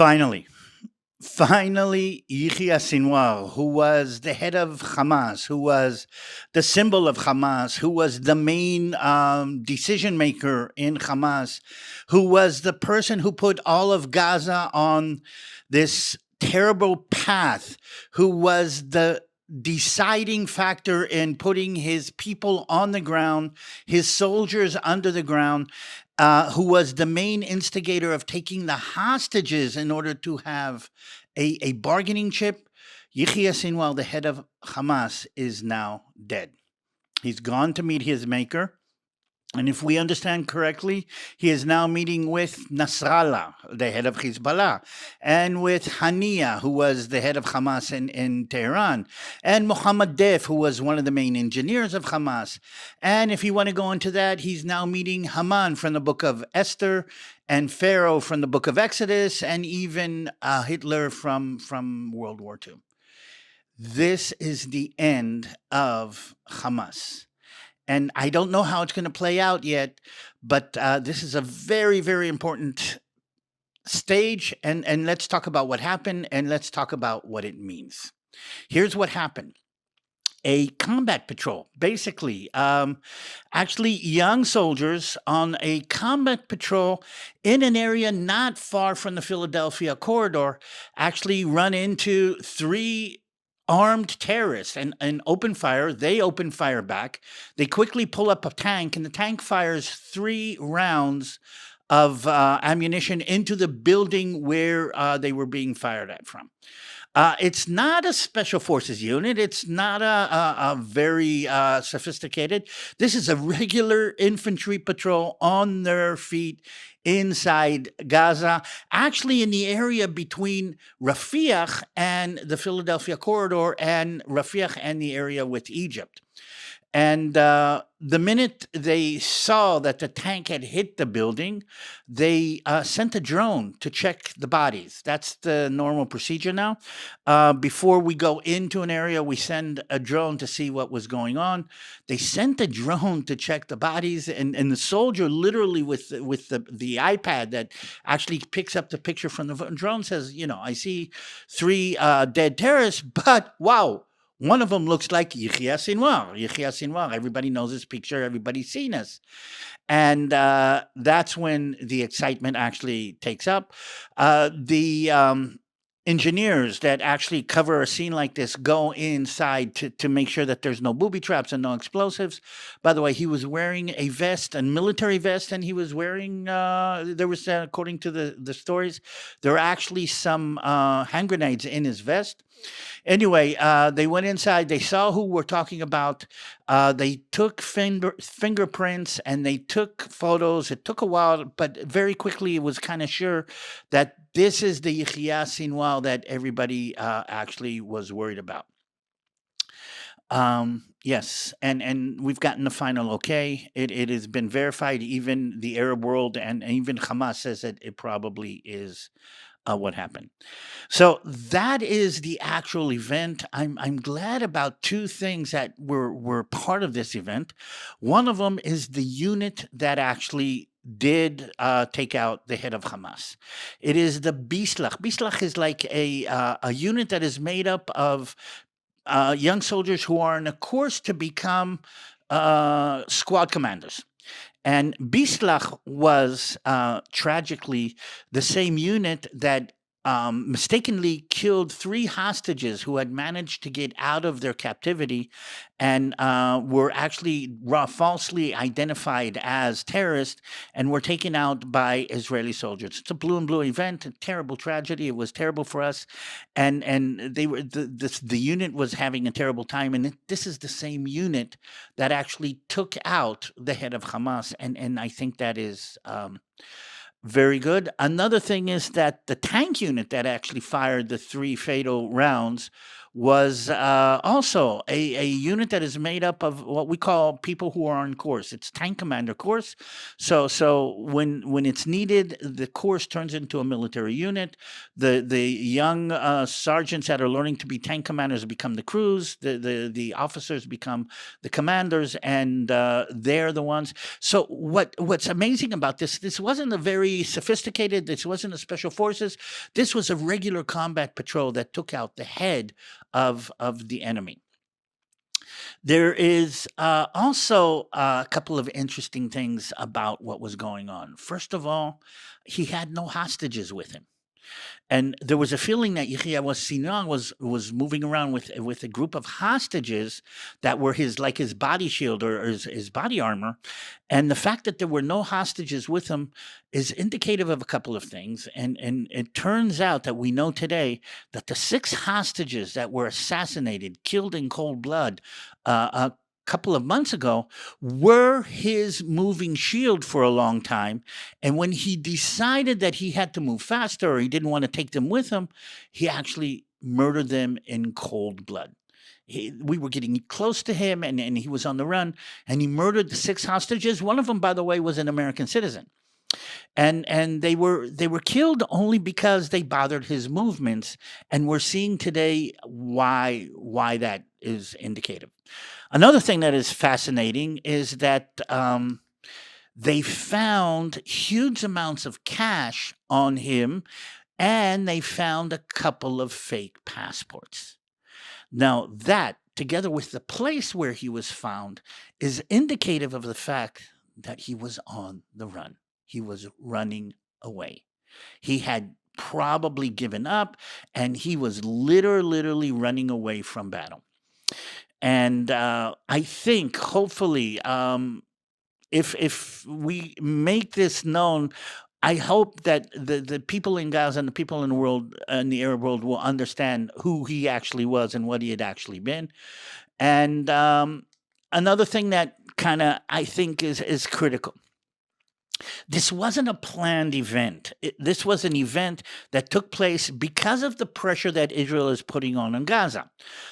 Finally, finally, Yahya Sinwar, who was the head of Hamas, who was the symbol of Hamas, who was the main decision maker in Hamas, who was the person who put all of Gaza on this terrible path, who was the deciding factor in putting his people on the ground, his soldiers under the ground, who was the main instigator of taking the hostages in order to have a bargaining chip. Yahya Sinwar, the head of Hamas, is now dead. He's gone to meet his maker. And if we understand correctly, he is now meeting with Nasrallah, the head of Hezbollah, and with Hania, who was the head of Hamas in Tehran, and Mohammed Deif, who was one of the main engineers of Hamas. And if you want to go into that, he's now meeting Haman from the book of Esther, and Pharaoh from the book of Exodus, and even Hitler from World War II. This is the end of Hamas. And I don't know how it's going to play out yet, but this is a very, very important stage. And let's talk about what happened, and let's talk about what it means. Here's what happened. A combat patrol, basically, actually young soldiers on a combat patrol in an area not far from the Philadelphia corridor actually run into three armed terrorists and open fire. They open fire back. They quickly pull up a tank, and the tank fires 3 rounds of ammunition into the building where they were being fired at from. It's not a special forces unit. It's not a very sophisticated. This is a regular infantry patrol on their feet inside Gaza, actually in the area between Rafiah and the Philadelphia corridor, and Rafiah and the area with Egypt. And the minute they saw that the tank had hit the building, they sent a drone to check the bodies. That's the normal procedure now. Before we go into an area, we send a drone to see what was going on. They sent a drone to check the bodies, and the soldier literally with the iPad that actually picks up the picture from the drone says, I see 3 dead terrorists, but wow, one of them looks like Yahya Sinwar. Yahya Sinwar, everybody knows this picture, everybody's seen us. And that's when the excitement actually takes up. The engineers that actually cover a scene like this go inside to make sure that there's no booby traps and no explosives. By the way, he was wearing a vest, a military vest, and he was wearing, there was, according to the stories, there were actually some hand grenades in his vest. Anyway, they went inside. They saw who we're talking about. They took fingerprints and they took photos. It took a while, but very quickly it was kind of sure that this is the Yahya Sinwar that everybody actually was worried about. Yes, and we've gotten the final okay. It has been verified. Even the Arab world and even Hamas says that it probably is what happened. So that is the actual event. I'm glad about 2 things that were part of this event. One of them is the unit that actually did take out the head of Hamas. It is the Bislach. Bislach is like a unit that is made up of young soldiers who are in a course to become squad commanders. And Bislach was tragically the same unit that mistakenly killed 3 hostages who had managed to get out of their captivity and were actually falsely identified as terrorists and were taken out by Israeli soldiers. It's a blue and blue event, a terrible tragedy. It was terrible for us, and they were the unit was having a terrible time. And this is the same unit that actually took out the head of Hamas, and I think that is. Very good. Another thing is that the tank unit that actually fired the 3 fatal rounds was also a unit that is made up of what we call people who are on course. It's tank commander course. So when it's needed, the course turns into a military unit. The young sergeants that are learning to be tank commanders become the crews. The officers become the commanders, and they're the ones. So what's amazing about this wasn't a very sophisticated. This wasn't a special forces. This was a regular combat patrol that took out the head of the enemy. There is also a couple of interesting things about what was going on. First of all, he had no hostages with him. And there was a feeling that Yahya was moving around with a group of hostages that were his body shield or his body armor. And the fact that there were no hostages with him is indicative of a couple of things. And it turns out that we know today that the 6 hostages that were assassinated, killed in cold blood, a couple of months ago, were his moving shield for a long time. And when he decided that he had to move faster or he didn't want to take them with him, he actually murdered them in cold blood. We were getting close to him, and he was on the run, and he murdered the 6 hostages. One of them, by the way, was an American citizen. And they were killed only because they bothered his movements, and we're seeing today why that is indicative. Another thing that is fascinating is that they found huge amounts of cash on him, and they found a couple of fake passports. Now, that, together with the place where he was found, is indicative of the fact that he was on the run. He was running away. He had probably given up, and he was literally running away from battle. And I think, hopefully, if we make this known, I hope that the people in Gaza and the people in the world, in the Arab world, will understand who he actually was and what he had actually been. And another thing that kind of I think is critical. This wasn't a planned event. This was an event that took place because of the pressure that Israel is putting on Gaza.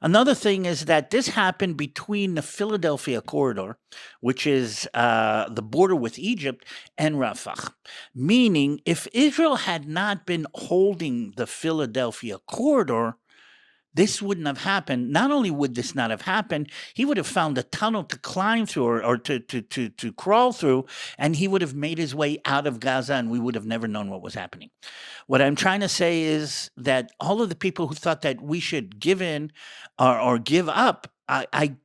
Another thing is that this happened between the Philadelphia corridor, which is the border with Egypt, and Rafah. Meaning, if Israel had not been holding the Philadelphia corridor, this wouldn't have happened. Not only would this not have happened, he would have found a tunnel to climb through or to crawl through, and he would have made his way out of Gaza, and we would have never known what was happening. What I'm trying to say is that all of the people who thought that we should give in or give up, I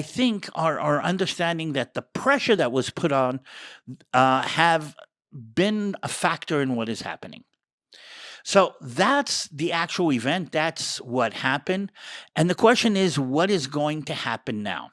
think are understanding that the pressure that was put on have been a factor in what is happening. So that's the actual event. That's what happened. And the question is, what is going to happen now?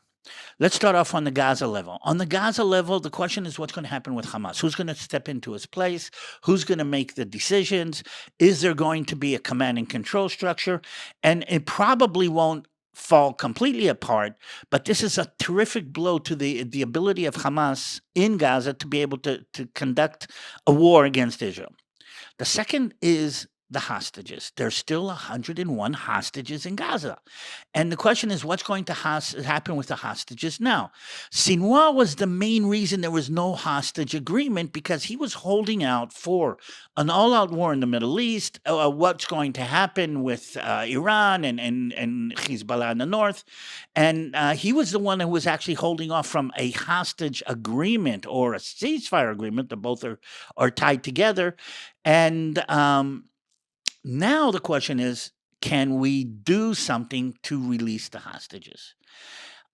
Let's start off on the Gaza level. On the Gaza level, the question is what's going to happen with Hamas? Who's going to step into his place? Who's going to make the decisions? Is there going to be a command and control structure? And it probably won't fall completely apart, but this is a terrific blow to the ability of Hamas in Gaza to be able to conduct a war against Israel. The second is the hostages. There's still 101 hostages in Gaza. And the question is, what's going to happen with the hostages now? Sinwar was the main reason there was no hostage agreement, because he was holding out for an all-out war in the Middle East, what's going to happen with Iran and Hezbollah in the north. And he was the one who was actually holding off from a hostage agreement or a ceasefire agreement. The both are tied together. And now the question is, can we do something to release the hostages?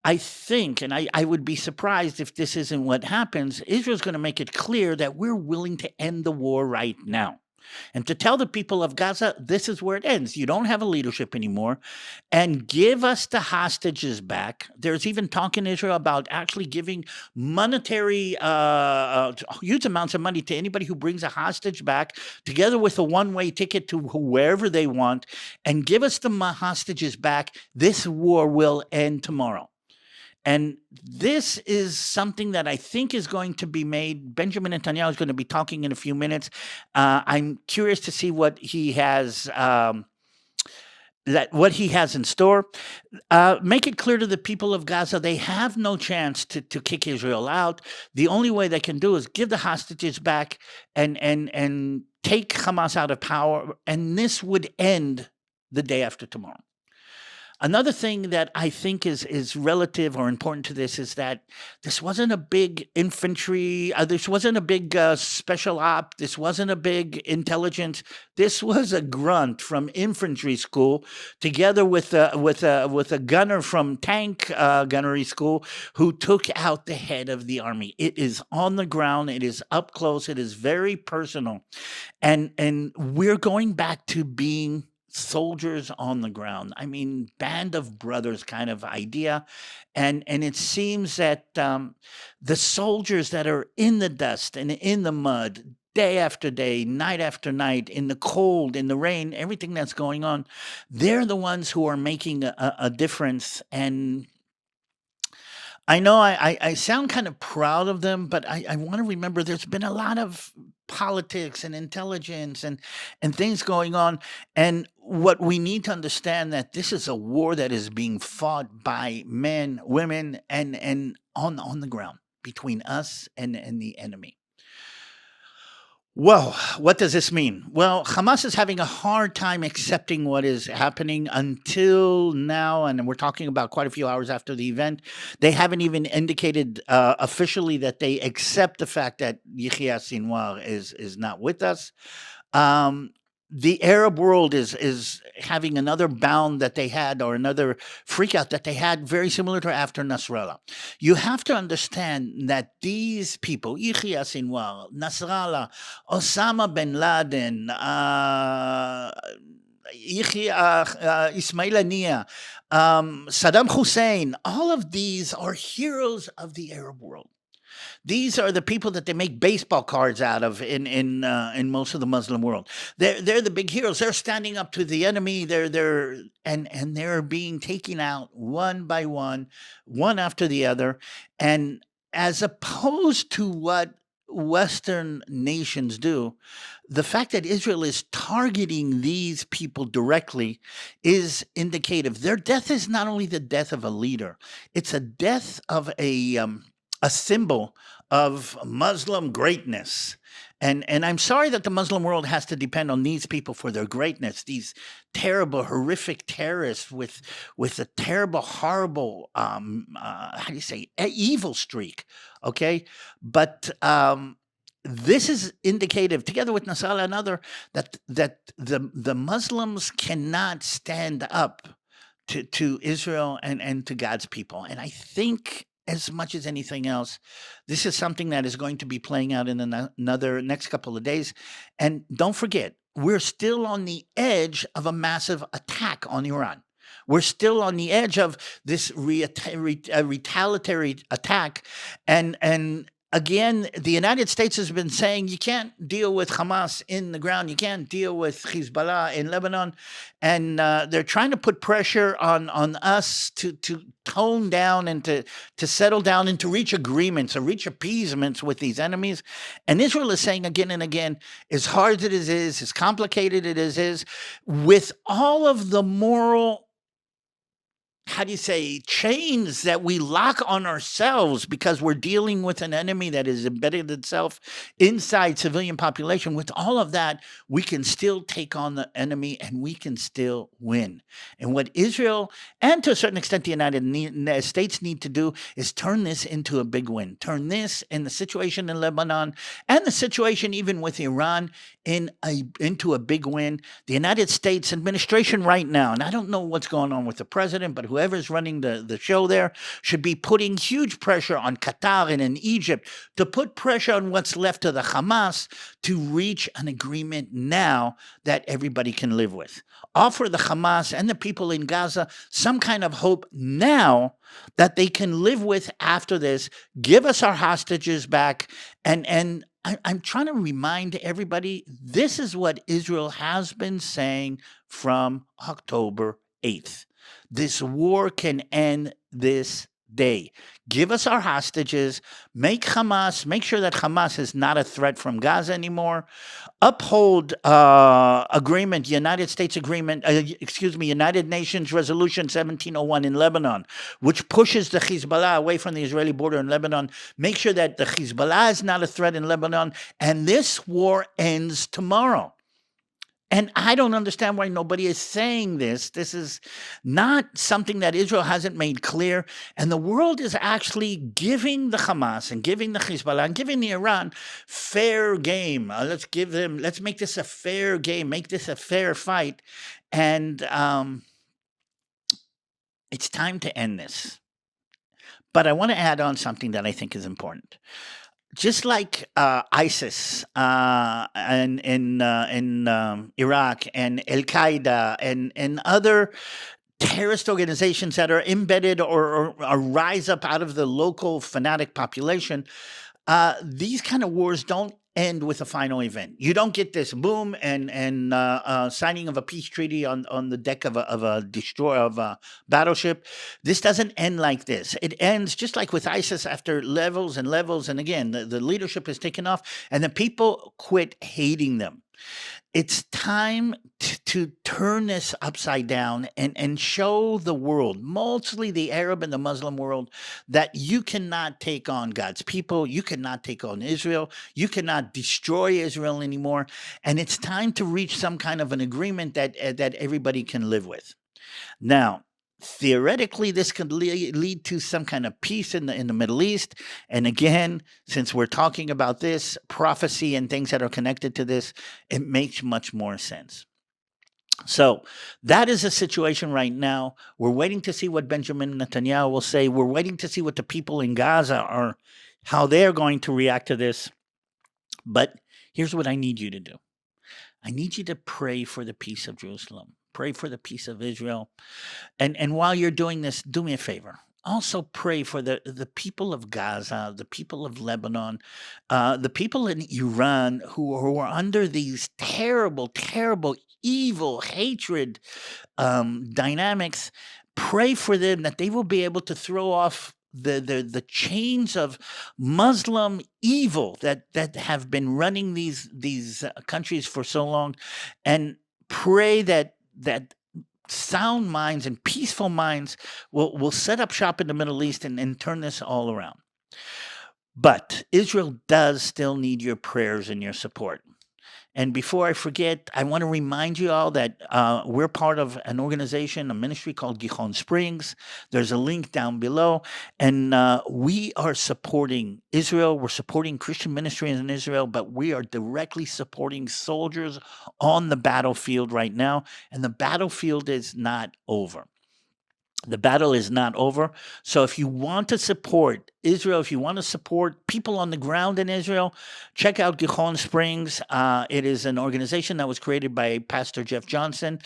I think, and I would be surprised if this isn't what happens, Israel's going to make it clear that we're willing to end the war right now. And to tell the people of Gaza, this is where it ends. You don't have a leadership anymore, and give us the hostages back. There's even talk in Israel about actually giving monetary, huge amounts of money to anybody who brings a hostage back, together with a one-way ticket to wherever they want, and give us the hostages back. This war will end tomorrow. And this is something that I think is going to be made. Benjamin Netanyahu is going to be talking in a few minutes. I'm curious to see what he has that what he has in store. Make it clear to the people of Gaza they have no chance to kick Israel out. The only way they can do is give the hostages back and take Hamas out of power, and this would end the day after tomorrow. Another thing that I think is relative or important to this is that this wasn't a big infantry, this wasn't a big special op, this wasn't a big intelligence. This was a grunt from infantry school, together with a gunner from tank gunnery school, who took out the head of the army. It is on the ground. It is up close. It is very personal, and we're going back to being soldiers on the ground. I mean, band of brothers kind of idea, and it seems that the soldiers that are in the dust and in the mud, day after day, night after night, in the cold, in the rain, everything that's going on, they're the ones who are making a difference. And I know I sound kind of proud of them, but I want to remember there's been a lot of politics and intelligence and things going on. And what we need to understand, that this is a war that is being fought by men, women, and on the ground between us and the enemy. Well, what does this mean? Well, Hamas is having a hard time accepting what is happening until now, and we're talking about quite a few hours after the event. They haven't even indicated officially that they accept the fact that Yahya Sinwar is not with us. Um, the Arab world is having another bound that they had, or another freak out that they had, very similar to after Nasrallah. You have to understand that these people, Yahya Sinwar, Nasrallah, Osama bin Laden, Ismail Haniyeh, Saddam Hussein, all of these are heroes of the Arab world. These are the people that they make baseball cards out of in most of the Muslim world. They're the big heroes. They're standing up to the enemy. And they're being taken out one by one after the other. And as opposed to what Western nations do, the fact that Israel is targeting these people directly is indicative. Their death is not only the death of a leader; it's a death of a symbol of Muslim greatness. And I'm sorry that the Muslim world has to depend on these people for their greatness. These terrible, horrific terrorists with a terrible, horrible, how do you say, evil streak. Okay, but this is indicative, together with Nasrallah and other, that the Muslims cannot stand up to Israel and to God's people. And I think, as much as anything else, this is something that is going to be playing out in another next couple of days. And don't forget, we're still on the edge of a massive attack on Iran. We're still on the edge of this retaliatory attack, and again, the United States has been saying you can't deal with Hamas in the ground, you can't deal with Hezbollah in Lebanon, and they're trying to put pressure on us to tone down and to settle down and to reach agreements or reach appeasements with these enemies. And Israel is saying again and again, as hard as it is, as complicated it is, with all of the moral, how do you say, chains that we lock on ourselves because we're dealing with an enemy that has embedded itself inside civilian population. With all of that, we can still take on the enemy and we can still win. And what Israel, and to a certain extent the United States, need to do is turn this into a big win. Turn this and the situation in Lebanon and the situation even with Iran into a big win. The United States administration right now, and I don't know what's going on with the president, but whoever's running the show there should be putting huge pressure on Qatar and in Egypt to put pressure on what's left of the Hamas to reach an agreement now that everybody can live with. Offer the Hamas and the people in Gaza some kind of hope now that they can live with after this. Give us our hostages back. And I'm trying to remind everybody, this is what Israel has been saying from October 8th. This war can end this day. Give us our hostages, make sure that Hamas is not a threat from Gaza anymore, uphold agreement, United States agreement, United Nations Resolution 1701 in Lebanon, which pushes the Hezbollah away from the Israeli border in Lebanon. Make sure that the Hezbollah is not a threat in Lebanon, and this war ends tomorrow. And I don't understand why nobody is saying this. This is not something that Israel hasn't made clear. And the world is actually giving the Hamas and giving the Hezbollah and giving the Iran fair game. Let's make this a fair game, make this a fair fight. And it's time to end this. But I want to add on something that I think is important. Just like ISIS in Iraq and Al Qaeda and other terrorist organizations that are embedded or rise up out of the local fanatic population, these kind of wars don't end with a final event. You don't get this boom and signing of a peace treaty on the deck of a battleship. This doesn't end like this. It ends just like with ISIS after levels and levels, and again the leadership is taken off, and the people quit hating them. It's time to turn this upside down and show the world, mostly the Arab and the Muslim world, that you cannot take on God's people. You cannot take on Israel. You cannot destroy Israel anymore. And it's time to reach some kind of an agreement that everybody can live with. Now, theoretically, this could lead to some kind of peace in the Middle East. And again, since we're talking about this prophecy and things that are connected to this, it makes much more sense. So that is a situation right now. We're waiting to see what Benjamin Netanyahu will say. We're waiting to see what the people in Gaza are, how they're going to react to this. But here's what I need you to do. I need you to pray for the peace of Jerusalem. Pray for the peace of Israel. And while you're doing this, do me a favor. Also pray for the people of Gaza, the people of Lebanon, the people in Iran who are under these terrible, terrible, evil, hatred dynamics. Pray for them that they will be able to throw off the chains of Muslim evil that have been running these countries for so long, and pray that sound minds and peaceful minds will set up shop in the Middle East and turn this all around. But Israel does still need your prayers and your support. And before I forget, I want to remind you all that we're part of an organization, a ministry called Gijon Springs. There's a link down below. And we are supporting Israel. We're supporting Christian ministry in Israel, but we are directly supporting soldiers on the battlefield right now. And the battlefield is not over. The battle is not over. So if you want to support Israel, if you want to support people on the ground in Israel, check out Gijon Springs. It is an organization that was created by Pastor Jeff Johnson,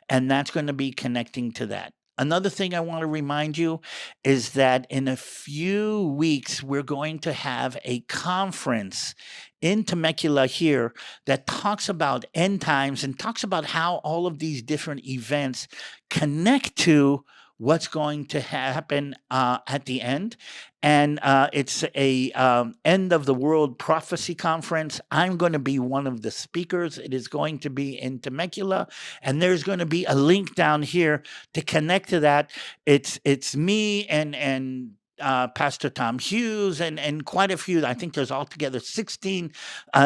and that's going to be connecting to that. Another thing I want to remind you is that in a few weeks, we're going to have a conference in Temecula here that talks about end times and talks about how all of these different events connect to what's going to happen at the end. And it's a end of the world prophecy conference. I'm going to be one of the speakers. It is going to be in Temecula, and there's going to be a link down here to connect to that. It's me and Pastor Tom Hughes and quite a few. I think there's altogether 16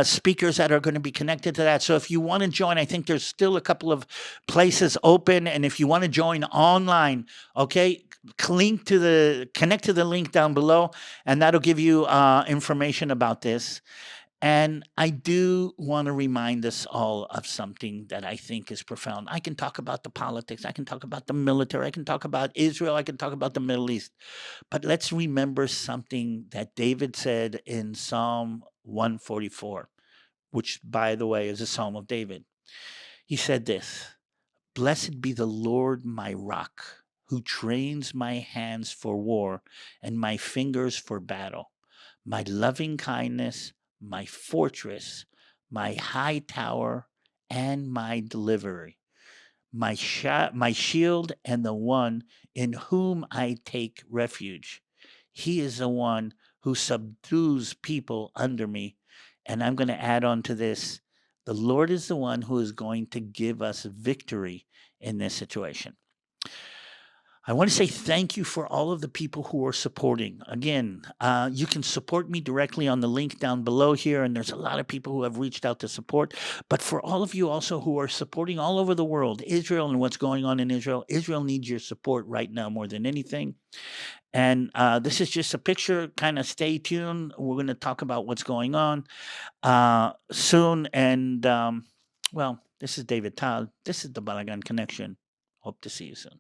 speakers that are going to be connected to that. So if you want to join, I think there's still a couple of places open. And if you want to join online, okay, connect to the link down below, and that'll give you information about this. And I do want to remind us all of something that I think is profound. I can talk about the politics, I can talk about the military, I can talk about Israel, I can talk about the Middle East. But let's remember something that David said in Psalm 144, which, by the way, is a Psalm of David. He said this: "Blessed be the Lord my rock, who trains my hands for war and my fingers for battle. My loving kindness, my fortress, my high tower, and my deliverer, my shield, and the one in whom I take refuge. He is the one who subdues people under me. And I'm going to add on to this, the Lord is the one who is going to give us victory in this situation. I want to say thank you for all of the people who are supporting. Again, you can support me directly on the link down below here, and there's a lot of people who have reached out to support. But for all of you also who are supporting all over the world, Israel and what's going on in Israel, Israel needs your support right now more than anything. And this is just a picture. Kind of stay tuned. We're going to talk about what's going on soon. And well, this is DaviD TaL. This is the BaLaGaN Connection. Hope to see you soon.